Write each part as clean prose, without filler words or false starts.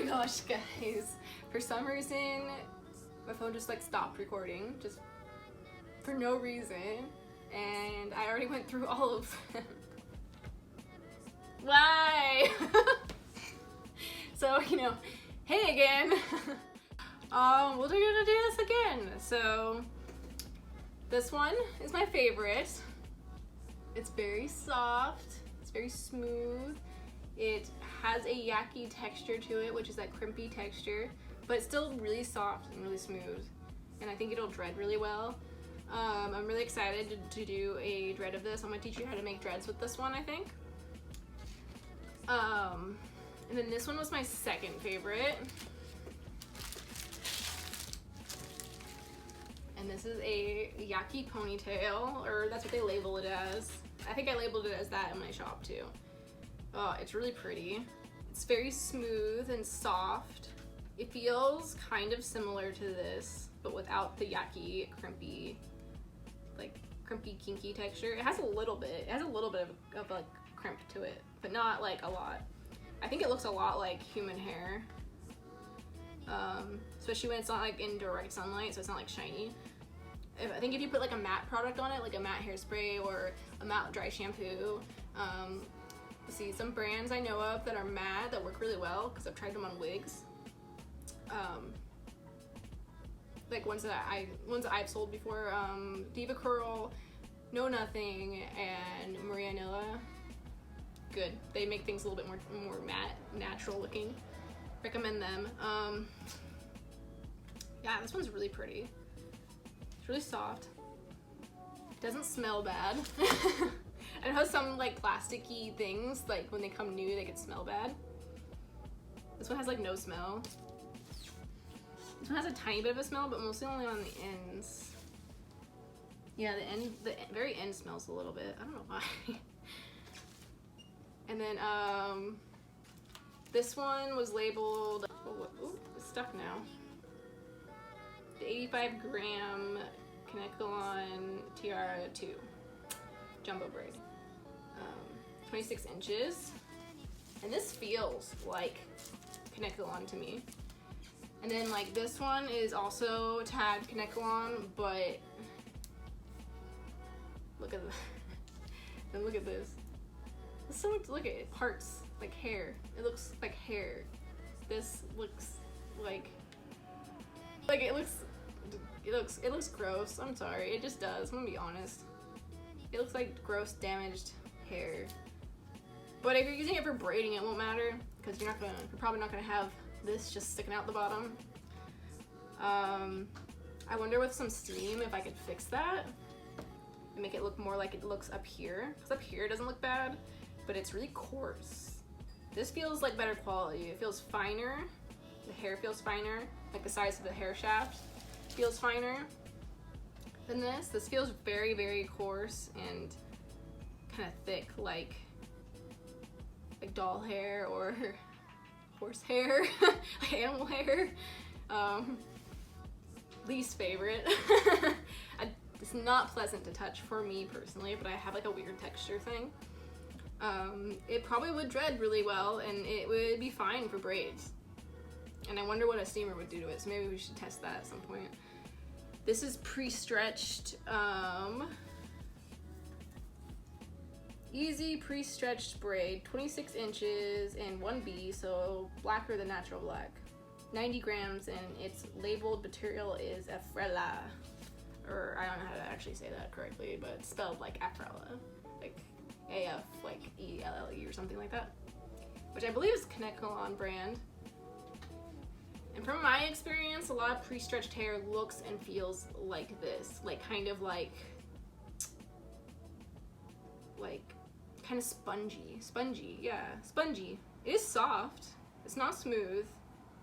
my gosh, guys. For some reason, my phone just like stopped recording, just for no reason. And I already went through all of them. Why? So, you know, hey again. We're gonna do this again. So, this one is my favorite. It's very soft, it's very smooth. It has a yucky texture to it, which is that crimpy texture, but it's still really soft and really smooth. And I think it'll dread really well. I'm really excited to do a dread of this. I'm gonna teach you how to make dreads with this one, I think. And then this one was my second favorite. And this is a yucky ponytail, or that's what they label it as. I think I labeled it as that in my shop too. Oh, it's really pretty. It's very smooth and soft. It feels kind of similar to this, but without the yucky, crimpy, kinky texture. It has a little bit of like crimp to it, but not like a lot. I think it looks a lot like human hair, especially when it's not like in direct sunlight, so it's not like shiny. I think if you put like a matte product on it, like a matte hairspray or a matte dry shampoo, see some brands I know of that are matte that work really well because I've tried them on wigs. Like ones that I've sold before, Diva Curl, Know Nothing, and Maria Nilla. Good. They make things a little bit more matte, natural looking. Recommend them. Yeah, this one's really pretty. It's really soft. It doesn't smell bad. I know some like plasticky things, like when they come new, they can smell bad. This one has like no smell. This one has a tiny bit of a smell, but mostly only on the ends. Yeah, the very end smells a little bit. I don't know why. And then this one was labeled, oh, it's stuck now. The 85 gram Kanekalon Tiara 2 jumbo braid. 26 inches. And this feels like Kanekalon to me. And then like this one is also tagged Kanekalon, but look at and look at this. There's so much, look at it, parts, like hair. It looks like hair. This looks like it looks gross. I'm sorry, it just does. I'm gonna be honest. It looks like gross, damaged hair. But if you're using it for braiding, it won't matter because you're probably not gonna have this just sticking out the bottom. I wonder with some steam if I could fix that and make it look more like it looks up here. Because up here it doesn't look bad, but it's really coarse. This feels like better quality. It feels finer. The hair feels finer. Like the size of the hair shaft feels finer than this. This feels very, very coarse and kind of thick, like doll hair or horse hair, like animal hair. Least favorite. It's not pleasant to touch for me personally, but I have like a weird texture thing. It probably would dread really well and it would be fine for braids. And I wonder what a steamer would do to it, so maybe we should test that at some point. This is pre-stretched, easy pre-stretched braid, 26 inches and 1B, so blacker than natural black. 90 grams, and its labeled material is Afrella. Or I don't know how to actually say that correctly, but it's spelled like Afrella. Like AF, like ELLE or something like that. Which I believe is Kanekalon brand. And from my experience, a lot of pre-stretched hair looks and feels like this. Like kind of like kind of spongy, yeah, spongy. It is soft, it's not smooth,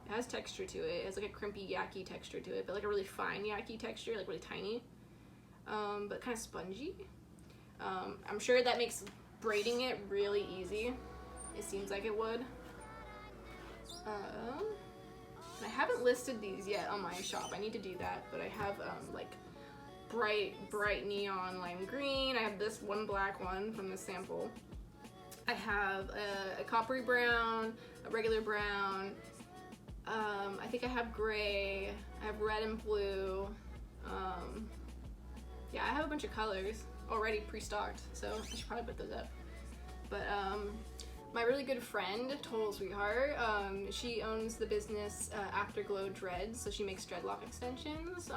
it has texture to it, it has like a crimpy, yucky texture to it, but like a really fine yucky texture, like really tiny, but kind of spongy. I'm sure that makes braiding it really easy. It seems like it would. I haven't listed these yet on my shop. I need to do that, but I have like bright neon lime green. I have this one black one from the sample. I have a coppery brown, a regular brown, I think I have gray, I have red and blue. Yeah, I have a bunch of colors already pre-stocked, so I should probably put those up. But my really good friend, total sweetheart, she owns the business Afterglow Dreads, so she makes dreadlock extensions.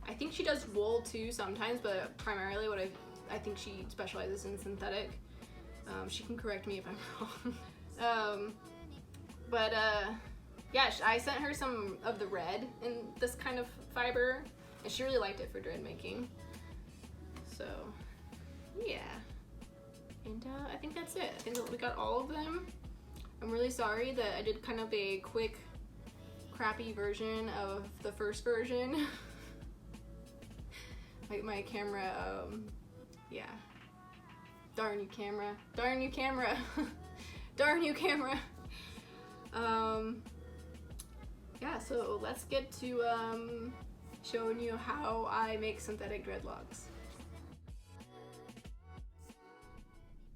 I think she does wool too sometimes, but primarily what I think she specializes in synthetic. She can correct me if I'm wrong. Yeah, I sent her some of the red in this kind of fiber, and she really liked it for dread making. So, yeah. And I think that's it. I think that we got all of them. I'm really sorry that I did kind of a quick, crappy version of the first version. Like my camera, yeah. Darn you camera. Darn you camera. Darn you camera. Yeah, so let's get to showing you how I make synthetic dreadlocks.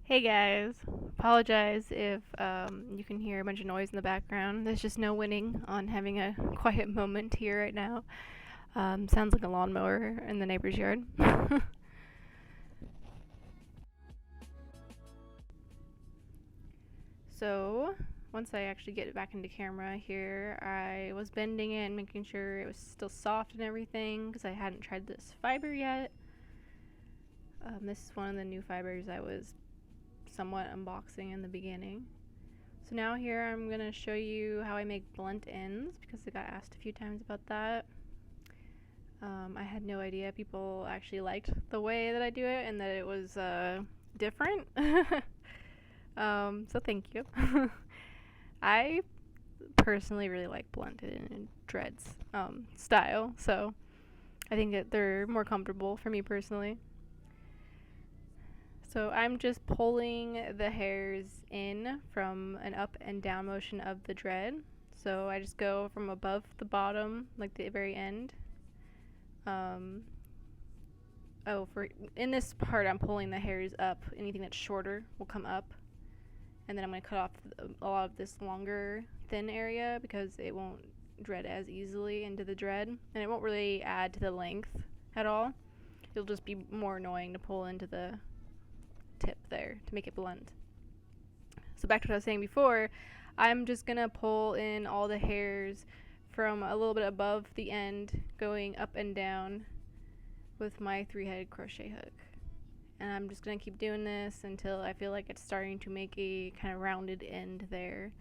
Hey guys, apologize if you can hear a bunch of noise in the background. There's just no winning on having a quiet moment here right now. Sounds like a lawnmower in the neighbor's yard. So, once I actually get it back into camera here, I was bending it and making sure it was still soft and everything because I hadn't tried this fiber yet. This is one of the new fibers I was somewhat unboxing in the beginning. So now here I'm going to show you how I make blunt ends because I got asked a few times about that. I had no idea people actually liked the way that I do it and that it was different. So thank you. I personally really like blunted and dreads style, so I think that they're more comfortable for me personally. So I'm just pulling the hairs in from an up and down motion of the dread. So I just go from above the bottom, like the very end. In this part I'm pulling the hairs up. Anything that's shorter will come up. And then I'm going to cut off a lot of this longer, thin area because it won't dread as easily into the dread. And it won't really add to the length at all. It'll just be more annoying to pull into the tip there to make it blunt. So back to what I was saying before, I'm just going to pull in all the hairs from a little bit above the end, going up and down with my 3-headed crochet hook. And I'm just going to keep doing this until I feel like it's starting to make a kind of rounded end there.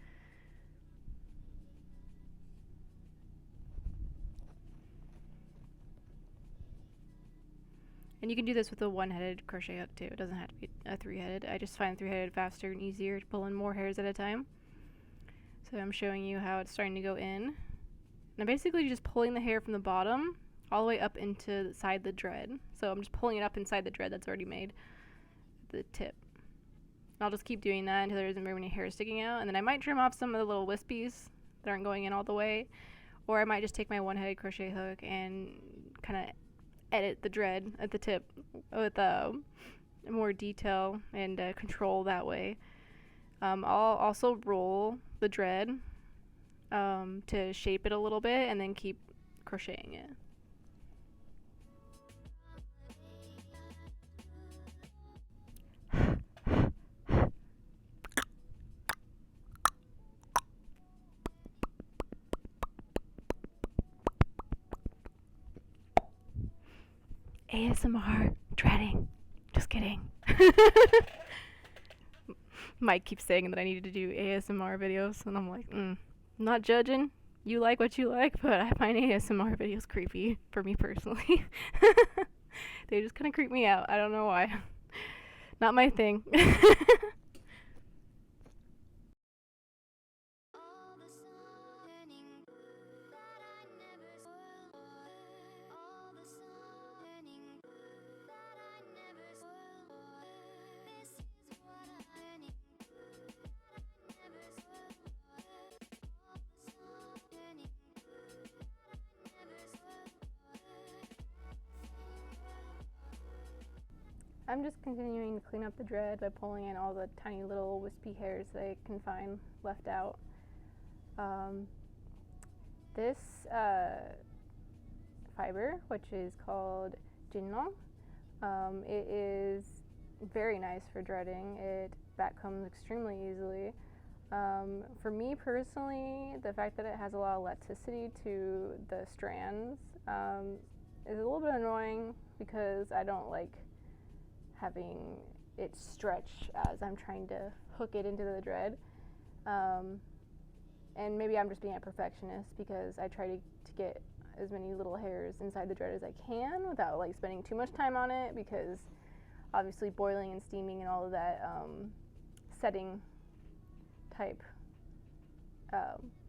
And you can do this with a 1-headed crochet hook too. It doesn't have to be a 3-headed. I just find 3-headed faster and easier to pull in more hairs at a time. So I'm showing you how it's starting to go in. And I'm basically just pulling the hair from the bottom all the way up into the side of the dread. So I'm just pulling it up inside the dread that's already made, the tip. And I'll just keep doing that until there isn't very many hairs sticking out. And then I might trim off some of the little wispies that aren't going in all the way. Or I might just take my 1-headed crochet hook and kind of edit the dread at the tip with more detail and control that way. I'll also roll the dread to shape it a little bit and then keep crocheting it. ASMR dreading. Just kidding. Mike keeps saying that I needed to do ASMR videos, and I'm like, I'm not judging. You like what you like, but I find ASMR videos creepy for me personally. They just kind of creep me out. I don't know why. Not my thing. I'm just continuing to clean up the dread by pulling in all the tiny little wispy hairs that I can find left out. This fiber, which is called dreadlock, it is very nice for dreading. It backcombs extremely easily. For me personally, the fact that it has a lot of elasticity to the strands is a little bit annoying because I don't like having it stretch as I'm trying to hook it into the dread. And maybe I'm just being a perfectionist because I try to get as many little hairs inside the dread as I can without like spending too much time on it, because obviously boiling and steaming and all of that setting type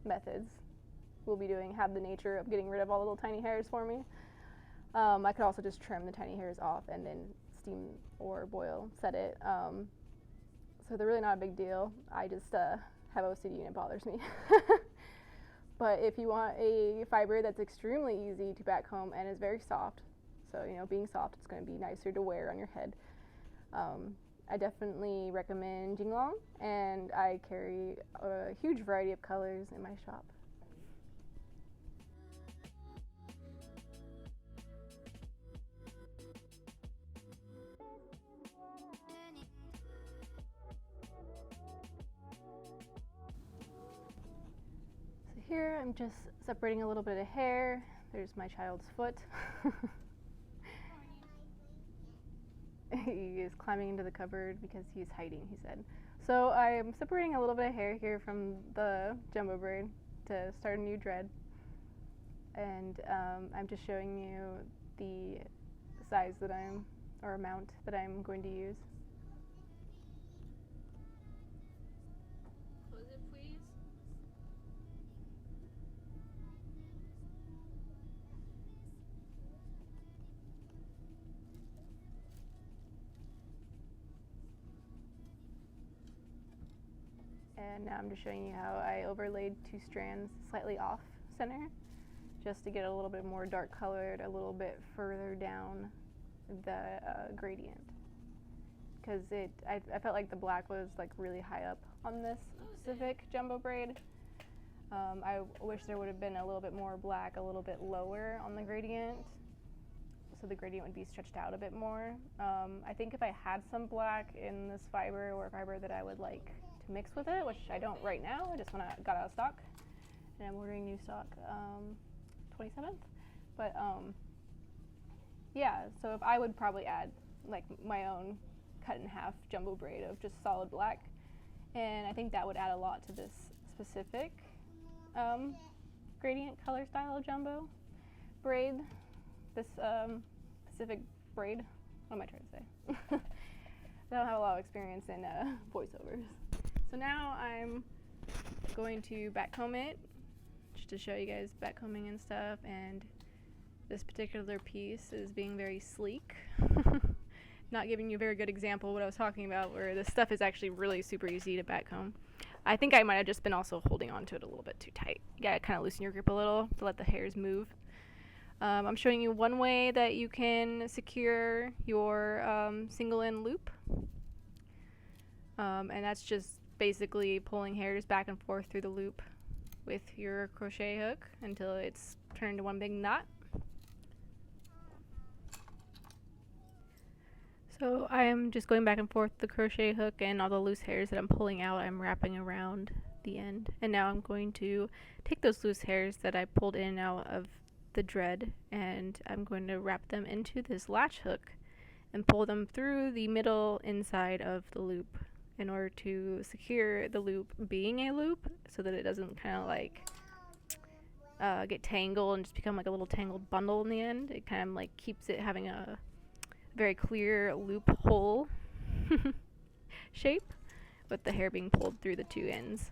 methods we'll be doing have the nature of getting rid of all the little tiny hairs for me. I could also just trim the tiny hairs off and then steam or boil set it. So they're really not a big deal. I just have OCD and it bothers me. But if you want a fiber that's extremely easy to backcomb and is very soft, so you know, being soft, it's going to be nicer to wear on your head, I definitely recommend dreadlock, and I carry a huge variety of colors in my shop. So here I'm just separating a little bit of hair. There's my child's foot. He is climbing into the cupboard because he's hiding, he said. So I'm separating a little bit of hair here from the jumbo braid to start a new dread. And I'm just showing you the size that or amount that I'm going to use. Close it, please. And now I'm just showing you how I overlaid 2 strands slightly off center, just to get a little bit more dark colored a little bit further down the gradient, because I felt like the black was like really high up on this specific jumbo braid. I wish there would have been a little bit more black a little bit lower on the gradient, so the gradient would be stretched out a bit more. I think if I had some black in this fiber, or a fiber that I would like to mix with it, which I don't right now, I just got out of stock and I'm ordering new stock 27th, but yeah, so if I would probably add like my own cut in half jumbo braid of just solid black, and I think that would add a lot to this specific gradient color style of jumbo braid, this specific braid. What am I trying to say? I don't have a lot of experience in voiceovers. So now I'm going to backcomb it, just to show you guys backcombing and stuff, and this particular piece is being very sleek. Not giving you a very good example of what I was talking about, where this stuff is actually really super easy to backcomb. I think I might have just been also holding on to it a little bit too tight. You gotta kind of loosen your grip a little to let the hairs move. I'm showing you one way that you can secure your single end loop, and that's just basically pulling hairs back and forth through the loop with your crochet hook until it's turned into one big knot. So I'm just going back and forth the crochet hook, and all the loose hairs that I'm pulling out I'm wrapping around the end. And now I'm going to take those loose hairs that I pulled in and out of the dread, and I'm going to wrap them into this latch hook and pull them through the middle inside of the loop in order to secure the loop being a loop, so that it doesn't kind of like get tangled and just become like a little tangled bundle in the end. It kind of like keeps it having a very clear loop hole shape with the hair being pulled through the 2 ends.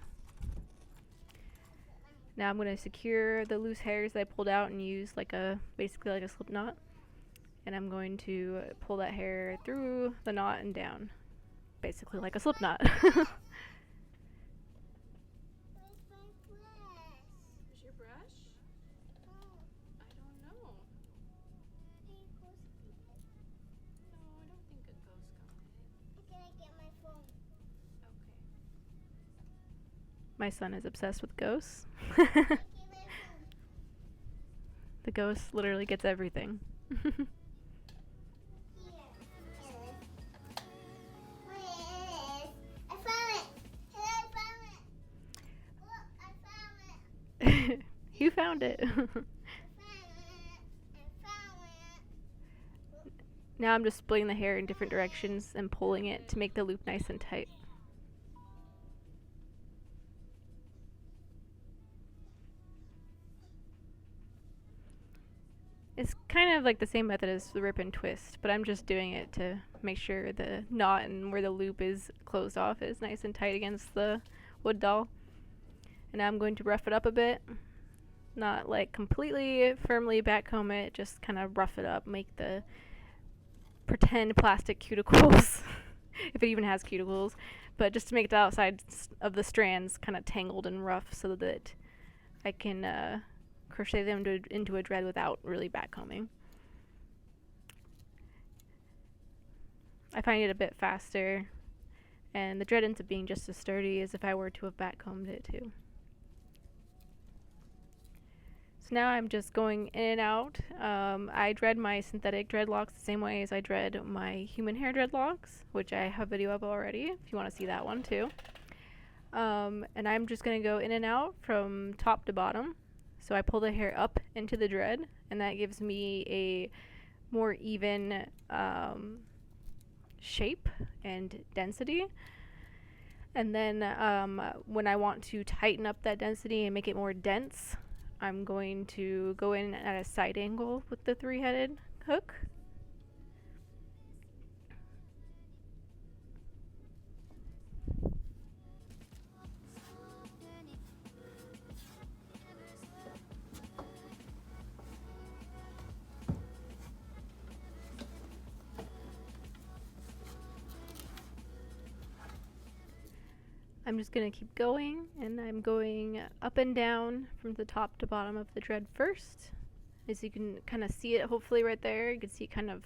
Now I'm going to secure the loose hairs that I pulled out and use like basically like a slip knot, and I'm going to pull that hair through the knot and down, basically like a slip knot. Where's your brush? I don't know. No, I don't think a ghost got it. Can I get my phone? Okay. My son is obsessed with ghosts. The ghost literally gets everything. You found it. Now I'm just splitting the hair in different directions and pulling it to make the loop nice and tight. It's kind of like the same method as the rip and twist, but I'm just doing it to make sure the knot and where the loop is closed off is nice and tight against the wood doll. And now I'm going to rough it up a bit. Not like completely firmly backcomb it, just kind of rough it up, make the pretend plastic cuticles, if it even has cuticles, but just to make the outside of the strands kind of tangled and rough so that I can crochet them into a dread without really backcombing. I find it a bit faster, and the dread ends up being just as sturdy as if I were to have backcombed it too. So now I'm just going in and out. I dread my synthetic dreadlocks the same way as I dread my human hair dreadlocks, which I have a video of already if you want to see that one too. And I'm just going to go in and out from top to bottom. So I pull the hair up into the dread, and that gives me a more even shape and density. And then when I want to tighten up that density and make it more dense, I'm going to go in at a side angle with the three-headed hook. I'm just going to keep going, and I'm going up and down from the top to bottom of the dread first. As you can kind of see it hopefully right there, you can see it kind of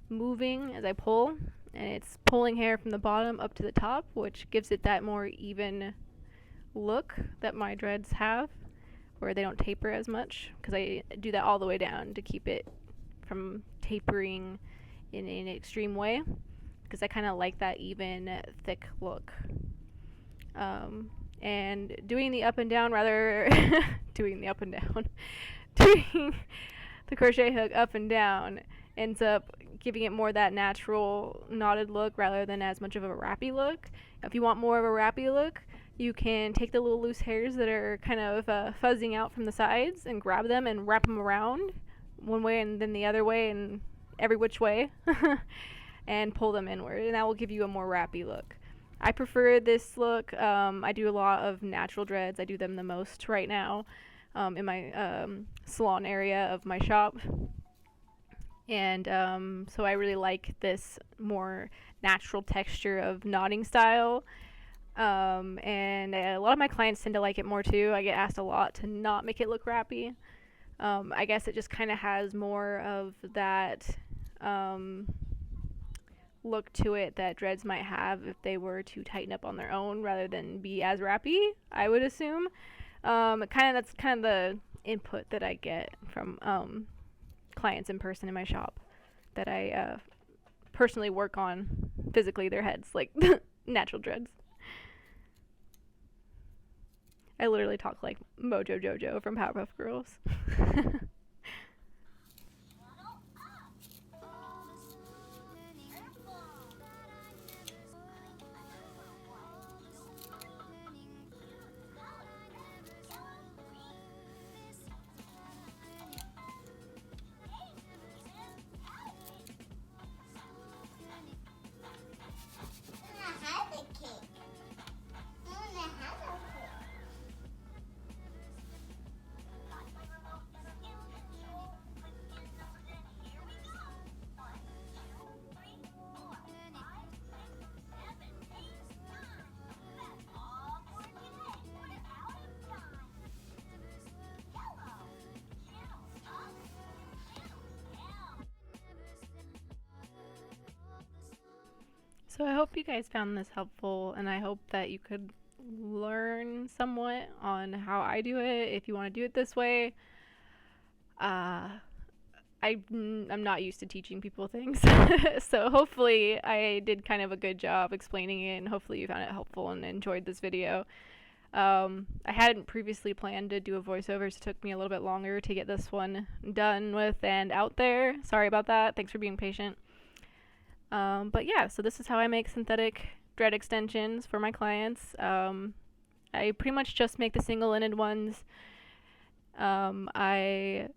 moving as I pull, and it's pulling hair from the bottom up to the top, which gives it that more even look that my dreads have, where they don't taper as much, because I do that all the way down to keep it from tapering in an extreme way, because I kind of like that even, thick look. And doing the up and down, doing the crochet hook up and down ends up giving it more that natural knotted look rather than as much of a wrappy look. If you want more of a wrappy look, you can take the little loose hairs that are kind of fuzzing out from the sides and grab them and wrap them around one way and then the other way and every which way and pull them inward, and that will give you a more wrappy look. I prefer this look. I do a lot of natural dreads. I do them the most right now in my salon area of my shop. And so I really like this more natural texture of knotting style. And a lot of my clients tend to like it more too. I get asked a lot to not make it look wrappy. I guess it just kind of has more of that look to it that dreads might have if they were to tighten up on their own rather than be as wrappy, I would assume. That's kind of the input that I get from clients in person in my shop, that I personally work on physically their heads, like natural dreads. I literally talk like Mojo Jojo from Powerpuff Girls. So I hope you guys found this helpful, and I hope that you could learn somewhat on how I do it if you want to do it this way. I'm not used to teaching people things. So hopefully I did kind of a good job explaining it, and hopefully you found it helpful and enjoyed this video. I hadn't previously planned to do a voiceover, so it took me a little bit longer to get this one done with and out there. Sorry about that. Thanks for being patient. But yeah, so this is how I make synthetic dread extensions for my clients. I pretty much just make the single-ended ones. I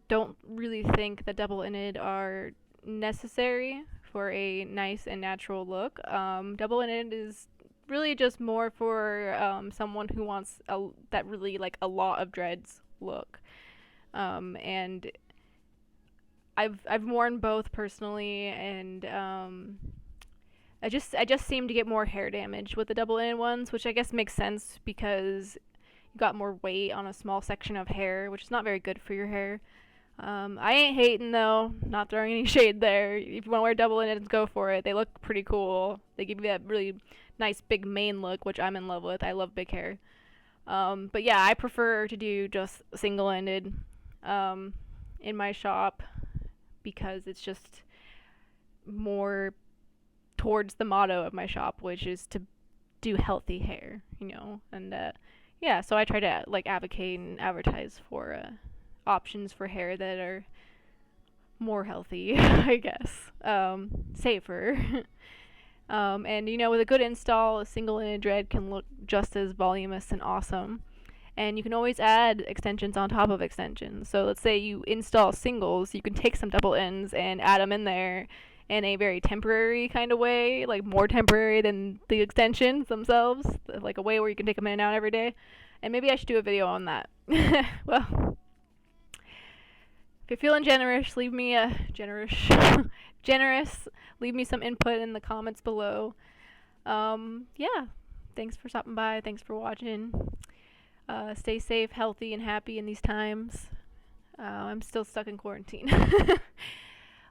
don't really think that double-ended are necessary for a nice and natural look. Double-ended is really just more for someone who wants that really like a lot of dreads look. And I've worn both personally, and I just seem to get more hair damage with the double-ended ones, which I guess makes sense because you got more weight on a small section of hair, which is not very good for your hair. I ain't hating though, not throwing any shade there. If you want to wear double-ended, go for it. They look pretty cool. They give you that really nice big mane look, which I'm in love with. I love big hair. But yeah, I prefer to do just single-ended in my shop because it's just more towards the motto of my shop, which is to do healthy hair, you know. And yeah, so I try to like advocate and advertise for options for hair that are more healthy, I guess, safer. And you know, with a good install, a single-ended dread can look just as voluminous and awesome. And you can always add extensions on top of extensions. So let's say you install singles, you can take some double ends and add them in there in a very temporary kind of way, like more temporary than the extensions themselves, like a way where you can take them in and out every day. And maybe I should do a video on that. Well, if you're feeling generous, leave me a leave me some input in the comments below. Yeah, thanks for stopping by. Thanks for watching. Stay safe, healthy, and happy in these times. I'm still stuck in quarantine.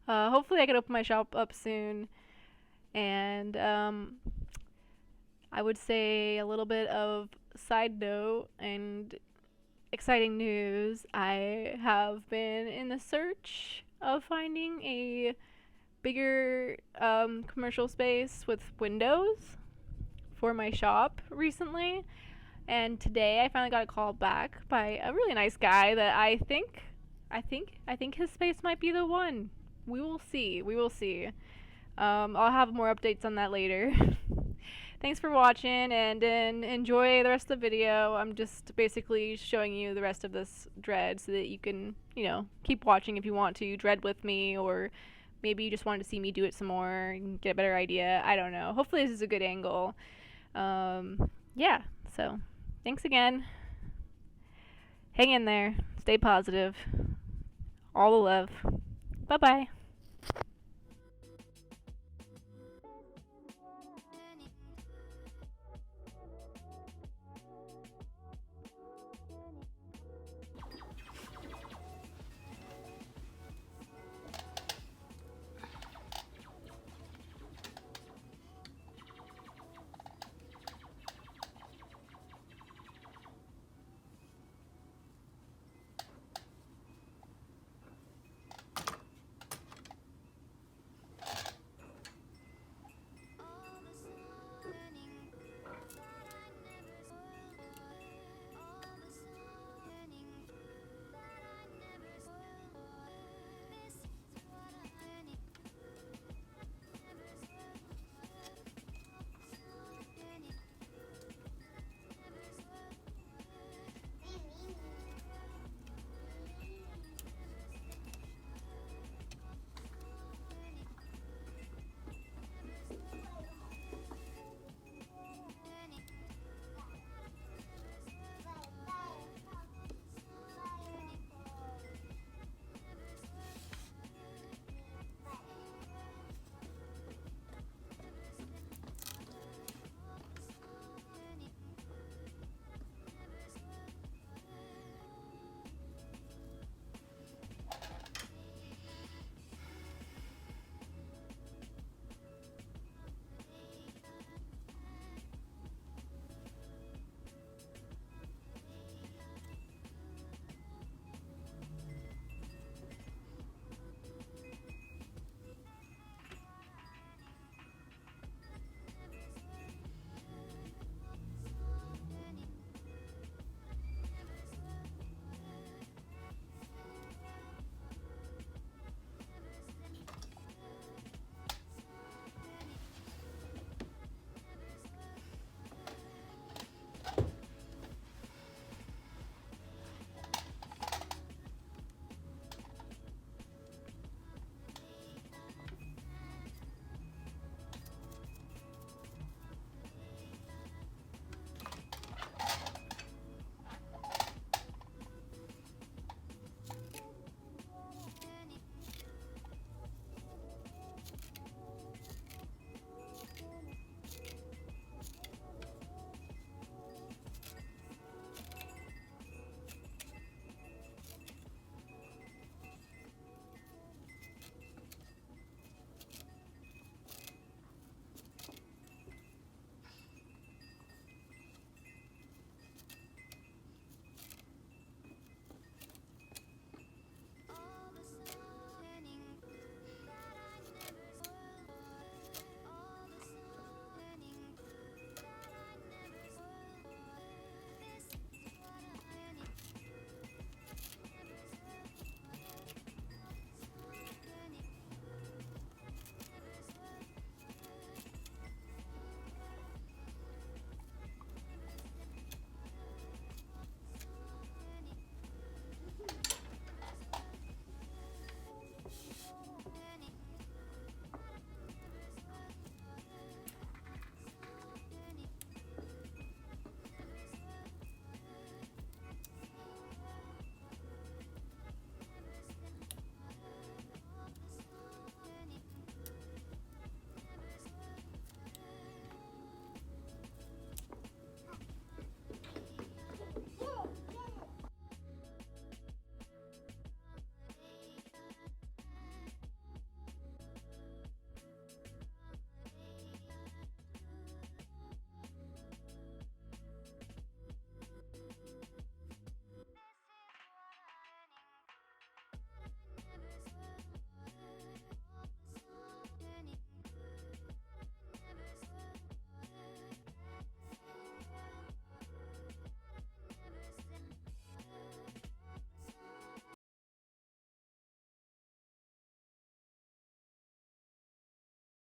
Hopefully I can open my shop up soon. And I would say a little bit of side note and exciting news. I have been in the search of finding a bigger commercial space with windows for my shop recently. And today I finally got a call back by a really nice guy that I think his space might be the one. We will see. I'll have more updates on that later. Thanks for watching, and enjoy the rest of the video. I'm just basically showing you the rest of this dread so that you can, you know, keep watching if you want to dread with me, or maybe you just wanted to see me do it some more and get a better idea. I don't know. Hopefully this is a good angle. Yeah, so thanks again. Hang in there. Stay positive. All the love. Bye-bye.